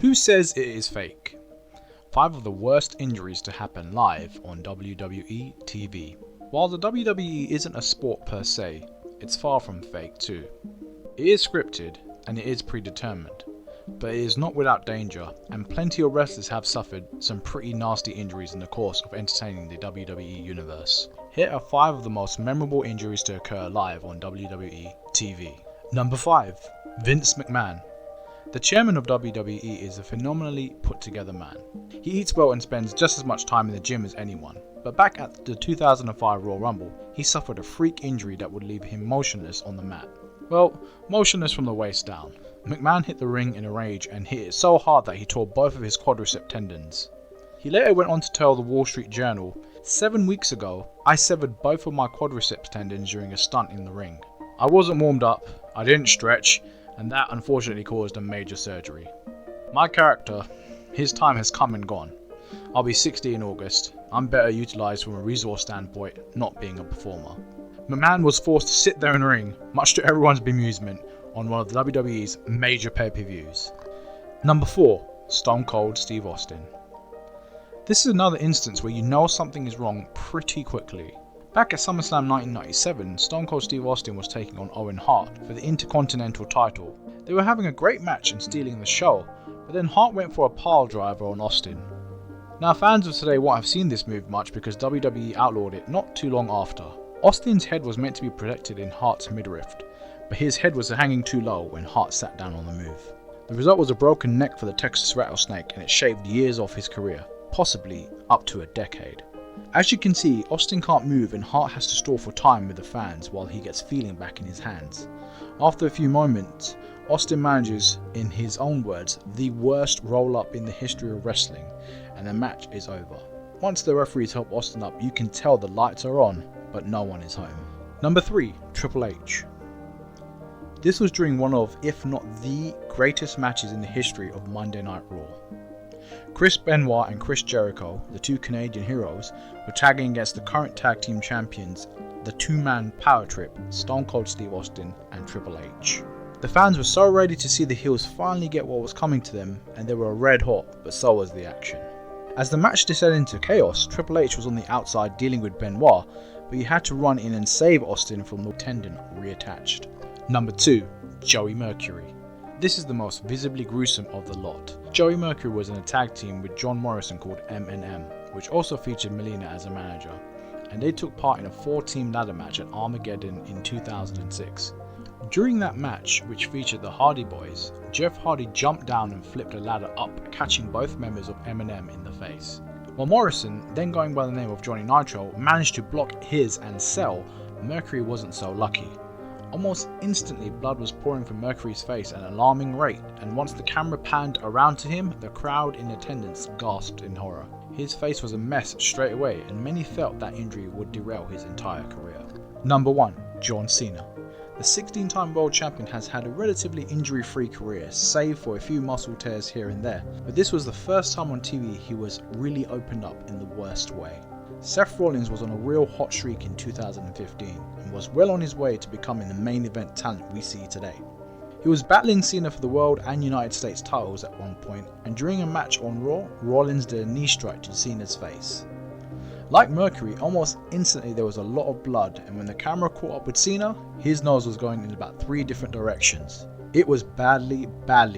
Who says it is fake? 5 of the worst injuries to happen live on WWE TV. While the WWE isn't a sport per se, it's far from fake too. It is scripted and it is predetermined, but it is not without danger, and plenty of wrestlers have suffered some pretty nasty injuries in the course of entertaining the WWE universe. Here are 5 of the most memorable injuries to occur live on WWE TV. Number 5. Vince McMahon. The chairman of WWE is a phenomenally put together man. He eats well and spends just as much time in the gym as anyone, but back at the 2005 Royal Rumble, he suffered a freak injury that would leave him motionless on the mat. Well, motionless from the waist down. McMahon hit the ring in a rage and hit it so hard that he tore both of his quadricep tendons. He later went on to tell the Wall Street Journal, 7 weeks ago, I severed both of my quadriceps tendons during a stunt in the ring. I wasn't warmed up, I didn't stretch, and that unfortunately caused a major surgery. My character, his time has come and gone. I'll be 60 in August. I'm better utilised from a resource standpoint, not being a performer. McMahon was forced to sit there in the ring, much to everyone's bemusement, on one of the WWE's major pay-per-views. Number 4. Stone Cold Steve Austin. This is another instance where you know something is wrong pretty quickly. Back at SummerSlam 1997, Stone Cold Steve Austin was taking on Owen Hart for the Intercontinental title. They were having a great match and stealing the show, but then Hart went for a pile driver on Austin. Now fans of today won't have seen this move much because WWE outlawed it not too long after. Austin's head was meant to be protected in Hart's midriff, but his head was hanging too low when Hart sat down on the move. The result was a broken neck for the Texas Rattlesnake, and it shaved years off his career, possibly up to a decade. As you can see, Austin can't move and Hart has to stall for time with the fans while he gets feeling back in his hands. After a few moments, Austin manages, in his own words, the worst roll-up in the history of wrestling, and the match is over. Once the referees help Austin up, you can tell the lights are on, but no one is home. Number 3. Triple H. This was during one of, if not the greatest matches in the history of Monday Night Raw. Chris Benoit and Chris Jericho, the 2 Canadian heroes, were tagging against the current tag team champions, the 2-man power trip, Stone Cold Steve Austin and Triple H. The fans were so ready to see the heels finally get what was coming to them, and they were red hot, but so was the action. As the match descended into chaos, Triple H was on the outside dealing with Benoit, but he had to run in and save Austin from the tendon reattached. Number 2. Joey Mercury. This is the most visibly gruesome of the lot. Joey Mercury was in a tag team with John Morrison called M&M, which also featured Melina as a manager, and they took part in a 4-team ladder match at Armageddon in 2006. During that match, which featured the Hardy Boys, Jeff Hardy jumped down and flipped a ladder up, catching both members of M&M in the face. While Morrison, then going by the name of Johnny Nitro, managed to block his and sell, Mercury wasn't so lucky. Almost instantly, blood was pouring from Mercury's face at an alarming rate, and once the camera panned around to him, the crowd in attendance gasped in horror. His face was a mess straight away, and many felt that injury would derail his entire career. Number 1. John Cena. The 16-time world champion has had a relatively injury-free career, save for a few muscle tears here and there, but this was the first time on TV he was really opened up in the worst way. Seth Rollins was on a real hot streak in 2015 and was well on his way to becoming the main event talent we see today. He was battling Cena for the world and United States titles at one point, and during a match on Raw, Rollins did a knee strike to Cena's face. Like Mercury, almost instantly there was a lot of blood, and when the camera caught up with Cena, his nose was going in about 3 different directions. It was badly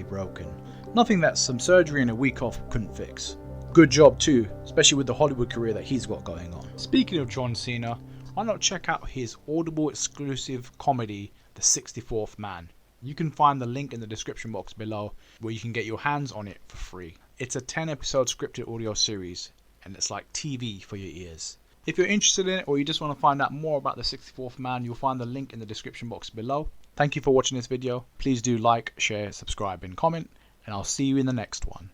broken. Nothing that some surgery and a week off couldn't fix. Good job too, especially with the Hollywood career that he's got going on. Speaking of John Cena, why not check out his Audible exclusive comedy, The 64th Man. You can find the link in the description box below where you can get your hands on it for free. It's a 10-episode scripted audio series, and it's like TV for your ears. If you're interested in it or you just want to find out more about The 64th Man, you'll find the link in the description box below. Thank you for watching this video. Please do like, share, subscribe and comment, and I'll see you in the next one.